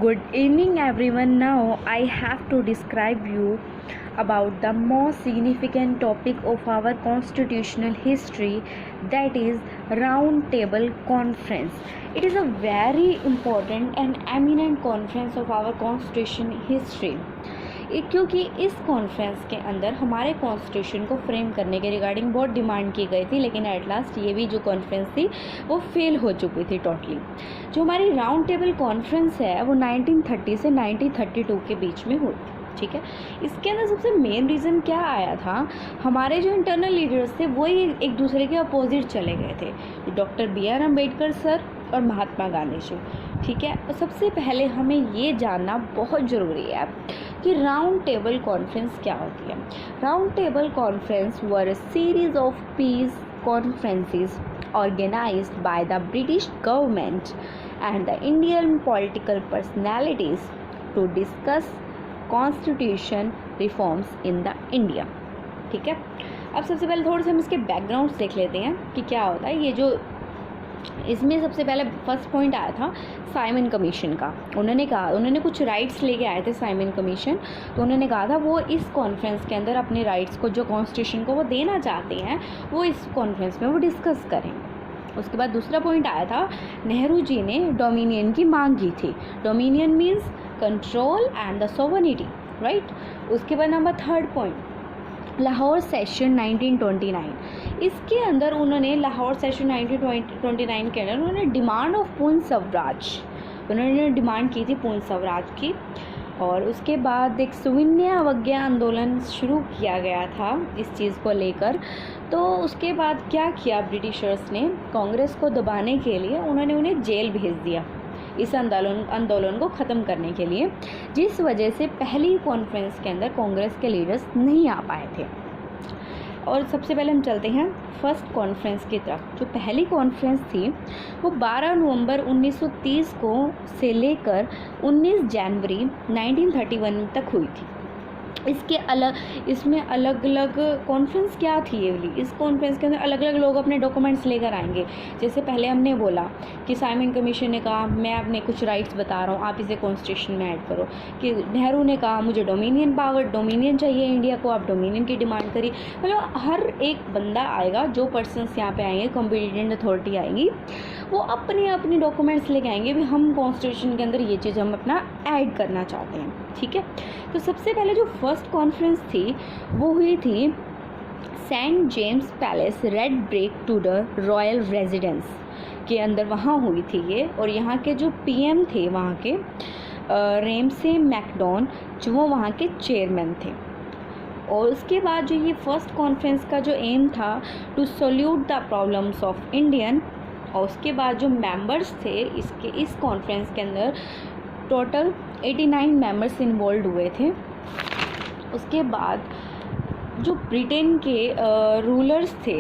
Good evening everyone. Now I have to describe you about the most significant topic of our constitutional history, that is round table conference. It is a very important and eminent conference of our constitution history. क्योंकि इस conference के अंदर हमारे constitution को frame करने के regarding बहुत demand की गई थी, लेकिन एट लास्ट ये भी जो कॉन्फ्रेंस थी वो फेल हो चुकी थी टोटली। जो हमारी राउंड टेबल कॉन्फ्रेंस है वो 1930 से 1932 के बीच में हुई, ठीक है। इसके अंदर सबसे मेन रीज़न क्या आया था, हमारे जो इंटरनल लीडर्स थे वही एक दूसरे के अपोजिट चले गए थे, डॉक्टर B.R. अम्बेडकर सर और महात्मा गांधी जी, ठीक है। और सबसे पहले हमें ये जानना बहुत ज़रूरी है कि राउंड टेबल कॉन्फ्रेंस क्या होती है। Round table conference were a series of peace conferences organized by the British government and the Indian political personalities to discuss constitution reforms in the India, ठीक है। अब सबसे पहले थोड़े से हम इसके बैकग्राउंड्स देख लेते हैं कि क्या होता है। ये जो इसमें सबसे पहले फर्स्ट पॉइंट आया था साइमन कमीशन का। उन्होंने कुछ राइट्स लेके आए थे साइमन कमीशन, तो उन्होंने कहा था वो इस कॉन्फ्रेंस के अंदर अपने राइट्स को, जो कॉन्स्टिट्यूशन को वो देना चाहते हैं, वो इस कॉन्फ्रेंस में वो डिस्कस करेंगे। उसके बाद दूसरा पॉइंट आया था, नेहरू जी ने डोमिनियन की मांग की थी। Dominion means control and the sovereignty, right. उसके बाद number third point, Lahore session 1929। इसके अंदर उन्होंने लाहौर सेशन 1929 के अंदर उन्होंने डिमांड ऑफ पूर्ण स्वराज, उन्होंने डिमांड की थी पूर्ण स्वराज की। और उसके बाद एक सविनय अवज्ञा आंदोलन शुरू किया गया था इस चीज़ को लेकर। तो उसके बाद क्या किया ब्रिटिशर्स ने, कांग्रेस को दबाने के लिए उन्होंने उन्हें जेल भेज दिया इस आंदोलन को ख़त्म करने के लिए, जिस वजह से पहली कॉन्फ्रेंस के अंदर कांग्रेस के लीडर्स नहीं आ पाए थे। और सबसे पहले हम चलते हैं फर्स्ट कॉन्फ्रेंस की तरफ। जो पहली कॉन्फ्रेंस थी वो 12 नवंबर 1930 को से लेकर 19 जनवरी 1931 तक हुई थी। इसमें अलग अलग कॉन्फ्रेंस क्या थी ये वाली, इस कॉन्फ्रेंस के अंदर अलग अलग लोग अपने डॉक्यूमेंट्स लेकर आएंगे। जैसे पहले हमने बोला कि साइमन कमीशन ने कहा मैं अपने कुछ राइट्स बता रहा हूँ, आप इसे कॉन्स्टिट्यूशन में ऐड करो। कि नेहरू ने कहा मुझे डोमिनियन चाहिए इंडिया को, आप डोमिनियन की डिमांड करिए। मतलब हर एक बंदा आएगा, जो पर्सनस यहाँ पे आएंगे, कॉम्पिटेंट अथॉरिटी आएंगी, वो अपने अपने डॉक्यूमेंट्स लेके आएंगे भी हम कॉन्स्टिट्यूशन के अंदर ये चीज़ हम अपना ऐड करना चाहते हैं, ठीक है। तो सबसे पहले जो फर्स्ट कॉन्फ्रेंस थी वो हुई थी St James Palace, red brick Tudor royal residence के अंदर, वहाँ हुई थी ये। और यहाँ के जो PM थे वहाँ के रेमसे मैकडॉन, जो वो वहाँ के चेयरमैन थे। और उसके बाद जो ये फर्स्ट कॉन्फ्रेंस का जो एम था to solute the problems of Indian. और उसके बाद जो मेंबर्स थे इस कॉन्फ्रेंस के अंदर टोटल 89 मेंबर्स इन्वॉल्व हुए थे। उसके बाद जो ब्रिटेन के रूलर्स थे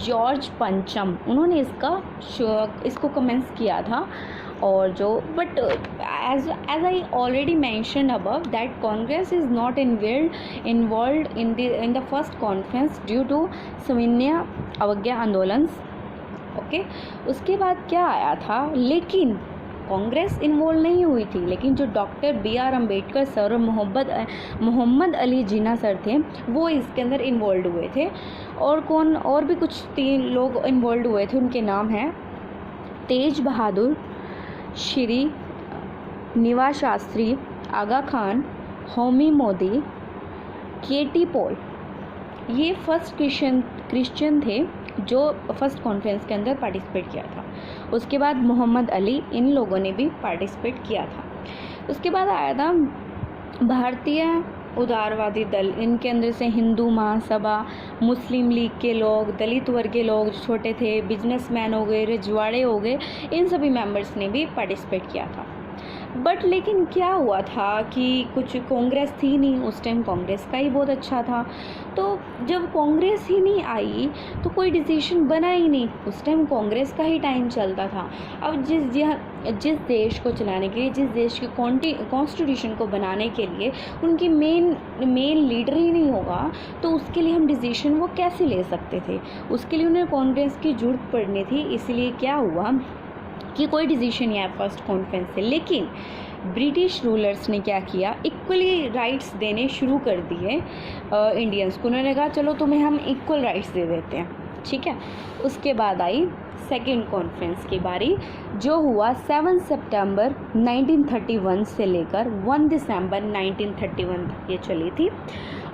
जॉर्ज पंचम, उन्होंने इसको कमेंस किया था। और जो but as I already mention above that Congress is not involve in the first conference due to सविनय अवज्ञा आंदोलन, ओके। उसके बाद क्या आया था, लेकिन कांग्रेस इन्वॉल्व नहीं हुई थी, लेकिन जो डॉक्टर B.R. अम्बेडकर सर और मोहम्मद अली जिन्ना सर थे वो इसके अंदर इन्वॉल्व हुए थे। और भी कुछ 3 लोग इन्वॉल्व हुए थे, उनके नाम हैं तेज बहादुर, श्री निवास शास्त्री, आगा खान, होमी मोदी, KT पॉल। ये फर्स्ट क्रिश्चियन थे जो फर्स्ट कॉन्फ्रेंस के अंदर पार्टिसिपेट किया था। उसके बाद मोहम्मद अली, इन लोगों ने भी पार्टिसिपेट किया था। उसके बाद आया था भारतीय उदारवादी दल, इनके अंदर से हिंदू महासभा, मुस्लिम लीग के लोग, दलित वर्ग के लोग जो छोटे थे, बिजनेसमैन हो गए, रजवाड़े हो गए, इन सभी मेंबर्स ने भी पार्टिसिपेट किया था। बट लेकिन क्या हुआ था कि कुछ कांग्रेस थी नहीं उस टाइम, कांग्रेस का ही बहुत अच्छा था। तो जब कांग्रेस ही नहीं आई तो कोई डिसीजन बना ही नहीं, उस टाइम कांग्रेस का ही टाइम चलता था। अब जिस देश को चलाने के लिए, जिस देश के कॉन्स्टिट्यूशन को बनाने के लिए उनकी मेन लीडर ही नहीं होगा, तो उसके लिए हम डिसीजन वो कैसे ले सकते थे। उसके लिए उन्हें कांग्रेस की जरूरत पड़नी थी। इसलिए क्या हुआ कि कोई डिसीजन नहीं आया फर्स्ट कॉन्फ्रेंस से। लेकिन ब्रिटिश रूलर्स ने क्या किया, इक्वली राइट्स देने शुरू कर दिए इंडियंस को। उन्होंने कहा चलो तुम्हें हम इक्वल राइट्स दे देते हैं, ठीक है। उसके बाद आई सेकेंड कॉन्फ्रेंस की बारी, जो हुआ 7 सितंबर 1931 से लेकर 1 दिसंबर 1931 तक ये चली थी।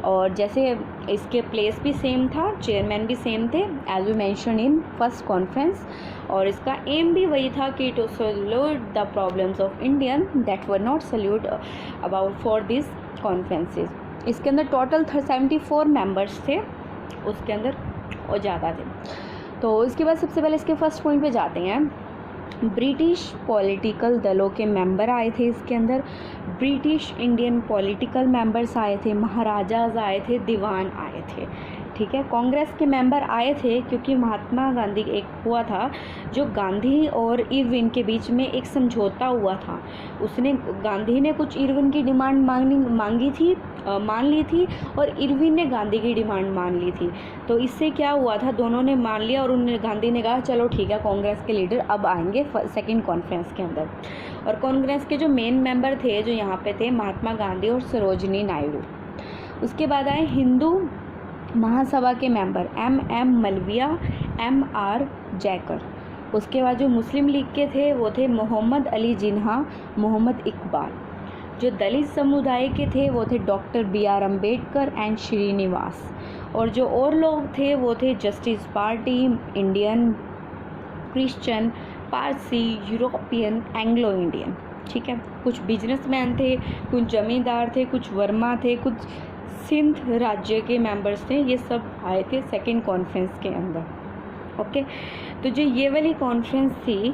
और जैसे इसके प्लेस भी सेम था, चेयरमैन भी सेम थे as we mention in first conference. और इसका एम भी वही था कि to solute the problems of Indian that were not solute about for this conferences. इसके अंदर टोटल 74 मेंबर्स थे उसके अंदर, और ज़्यादा थे। तो इसके बाद सबसे पहले इसके फर्स्ट पॉइंट पे जाते हैं। ब्रिटिश पॉलिटिकल दलों के मेंबर आए थे इसके अंदर, ब्रिटिश इंडियन पॉलिटिकल मेंबर्स आए थे, महाराजाज आए थे, दीवान आए थे, ठीक है। कांग्रेस के मेंबर आए थे क्योंकि महात्मा गांधी एक हुआ था जो गांधी और इरविन के बीच में एक समझौता हुआ था। उसने गांधी ने कुछ इरविन की डिमांड मान ली थी और इरविन ने गांधी की डिमांड मान ली थी। तो इससे क्या हुआ था, दोनों ने मान लिया और गांधी ने कहा चलो ठीक है, कांग्रेस के लीडर अब आएंगे सेकेंड कॉन्फ्रेंस के अंदर। और कांग्रेस के जो मेन मेंबर थे जो यहाँ पे थे, महात्मा गांधी और सरोजिनी नायडू। उसके बाद आए हिंदू महासभा के मेंबर M मलविया, MR जैकर। उसके बाद जो मुस्लिम लीग के थे वो थे मोहम्मद अली जिन्ना, मोहम्मद इकबाल। जो दलित समुदाय के थे वो थे doctor BR Ambedkar and Srinivas. और जो और लोग थे वो थे Justice Party, Indian, Christian, Parsi, European, Anglo Indian, ठीक है। कुछ बिजनेसमैन थे, कुछ जमींदार थे, कुछ वर्मा थे, कुछ सिंध राज्य के मेंबर्स थे। ये सब आए थे सेकेंड कॉन्फ्रेंस के अंदर, ओके। तो जो ये वाली कॉन्फ्रेंस थी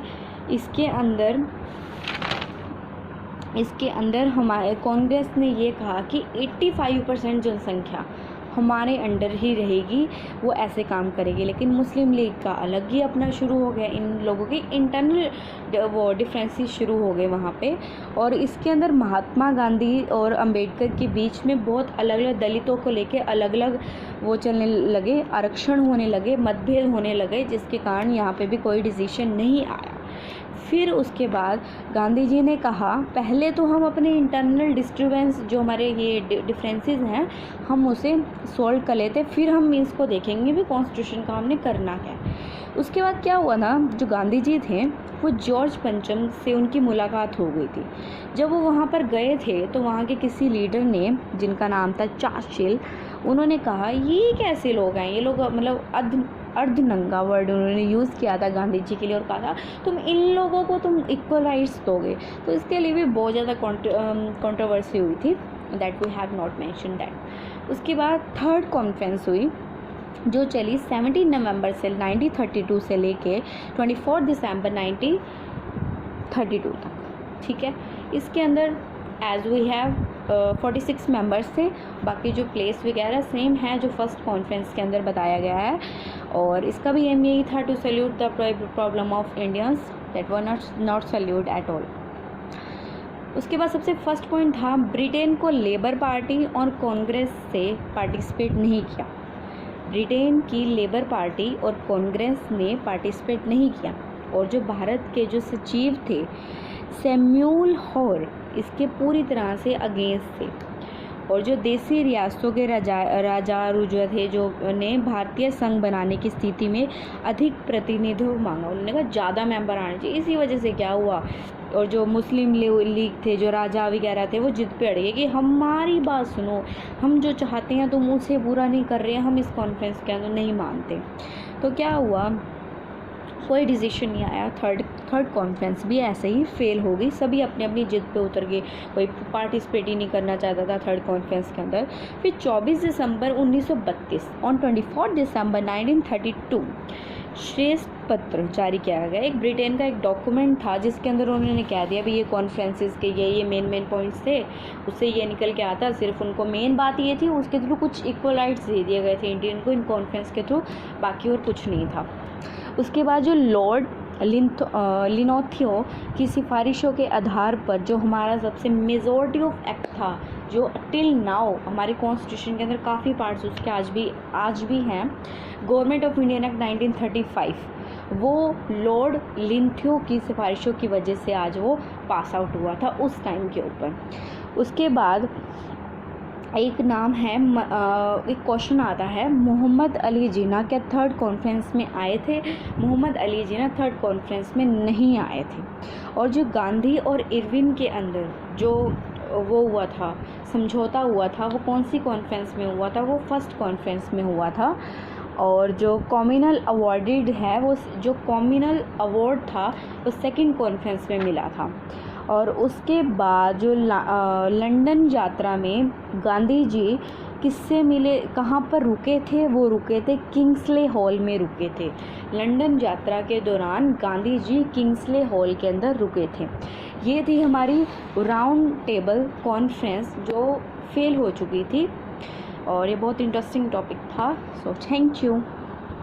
इसके अंदर हमारे कांग्रेस ने ये कहा कि 85% जनसंख्या हमारे अंडर ही रहेगी, वो ऐसे काम करेगी। लेकिन मुस्लिम लीग का अलग ही अपना शुरू हो गया, इन लोगों के इंटरनल वो डिफरेंसेस शुरू हो गए वहाँ पे। और इसके अंदर महात्मा गांधी और अंबेडकर के बीच में बहुत अलग अलग दलितों को लेके अलग अलग वो चलने लगे, आरक्षण होने लगे, मतभेद होने लगे, जिसके कारण यहाँ पे भी कोई डिसीजन नहीं आया। फिर उसके बाद गांधी जी ने कहा पहले तो हम अपने इंटरनल डिस्टर्बेंस जो हमारे ये डिफरेंसेस हैं हम उसे सॉल्व कर लेते, फिर हम इसको देखेंगे भी कॉन्स्टिट्यूशन का हमने करना है। उसके बाद क्या हुआ ना, जो गांधी जी थे वो जॉर्ज पंचम से उनकी मुलाकात हो गई थी। जब वो वहाँ पर गए थे तो वहाँ के किसी लीडर ने, जिनका नाम था चार्चिल, उन्होंने कहा ये कैसे लोग हैं, ये लोग मतलब अर्धनंगा वर्ड उन्होंने यूज़ किया था गांधी जी के लिए और कहा था तुम इन लोगों को तुम इक्वल राइट्स दोगे। तो इसके लिए भी बहुत ज़्यादा कंट्रोवर्सी हुई थी, that we have not mention that. उसके बाद थर्ड कॉन्फ्रेंस हुई जो चली 17 नवंबर से 1932 से लेके 24 दिसंबर 1932 तक, ठीक है। इसके अंदर एज वी हैव 46 मेंबर्स थे, बाकी जो प्लेस वगैरह सेम है जो फर्स्ट कॉन्फ्रेंस के अंदर बताया गया है। और इसका भी एम यही था to solute the problem of Indians that were not solute at all. उसके बाद सबसे फर्स्ट पॉइंट था ब्रिटेन को लेबर पार्टी और कांग्रेस से पार्टिसिपेट नहीं किया। ब्रिटेन की लेबर पार्टी और कांग्रेस ने पार्टिसिपेट नहीं किया। और जो भारत के जो सचिव थे सैम्यूल हॉर इसके पूरी तरह से अगेंस्ट थे। और जो देसी रियासतों के राजा रुजवा थे जो ने भारतीय संघ बनाने की स्थिति में अधिक प्रतिनिधित्व मांगा, उन्होंने कहा ज़्यादा मेंबर आने चाहिए। इसी वजह से क्या हुआ, और जो मुस्लिम लीग थे जो राजा वगैरह थे वो जिद पे अड़े कि हमारी बात सुनो, हम जो चाहते हैं तुम उसे पूरा नहीं कर रहे हैं, हम इस कॉन्फ्रेंस के अंदर नहीं मानते। तो क्या हुआ, कोई डिसीजन नहीं आया। थर्ड कॉन्फ्रेंस भी ऐसे ही फेल हो गई, सभी अपनी अपनी जिद पे उतर गए, कोई पार्टिसिपेट ही नहीं करना चाहता था थर्ड कॉन्फ्रेंस के अंदर। फिर 24 दिसंबर 1932 ऑन 24 दिसंबर 1932 श्रेष्ठ पत्र जारी किया गया। एक ब्रिटेन का एक डॉक्यूमेंट था जिसके अंदर उन्होंने कह दिया भी ये कॉन्फ्रेंसेस के ये मेन पॉइंट्स थे, उससे ये निकल के आता। सिर्फ उनको मेन बात ये थी, उसके थ्रू कुछ इक्वल राइट्स दे दिए गए थे इंडियन को इन कॉन्फ्रेंस के थ्रू, बाकी और कुछ नहीं था। उसके बाद जो लॉर्ड लिनोथियो की सिफारिशों के आधार पर जो हमारा सबसे मेजॉरिटी ऑफ एक्ट था जो टिल नाउ हमारे कॉन्स्टिट्यूशन के अंदर काफ़ी पार्ट्स उसके आज भी हैं, गवर्नमेंट ऑफ इंडियन एक्ट 1935, वो लॉर्ड लिनथियो की सिफारिशों की वजह से आज वो पास आउट हुआ था उस टाइम के ऊपर। उसके बाद एक नाम है एक क्वेश्चन आता है, मोहम्मद अली जिन्ना क्या थर्ड कॉन्फ्रेंस में आए थे? मोहम्मद अली जिन्ना थर्ड कॉन्फ्रेंस में नहीं आए थे। और जो गांधी और इरविन के अंदर जो वो हुआ था, समझौता हुआ था, वो कौन सी कॉन्फ्रेंस में हुआ था? वो फर्स्ट कॉन्फ्रेंस में हुआ था। और जो कॉम्युनल अवॉर्डेड है, वो जो कॉम्युनल अवार्ड था वो सेकंड कॉन्फ्रेंस में मिला था। और उसके बाद जो लंदन यात्रा में गांधी जी किससे मिले, कहाँ पर रुके थे? वो रुके थे किंग्सले हॉल में रुके थे। लंदन यात्रा के दौरान गांधी जी किंग्सले हॉल के अंदर रुके थे। ये थी हमारी राउंड टेबल कॉन्फ्रेंस जो फेल हो चुकी थी, और ये बहुत इंटरेस्टिंग टॉपिक था। So thank you.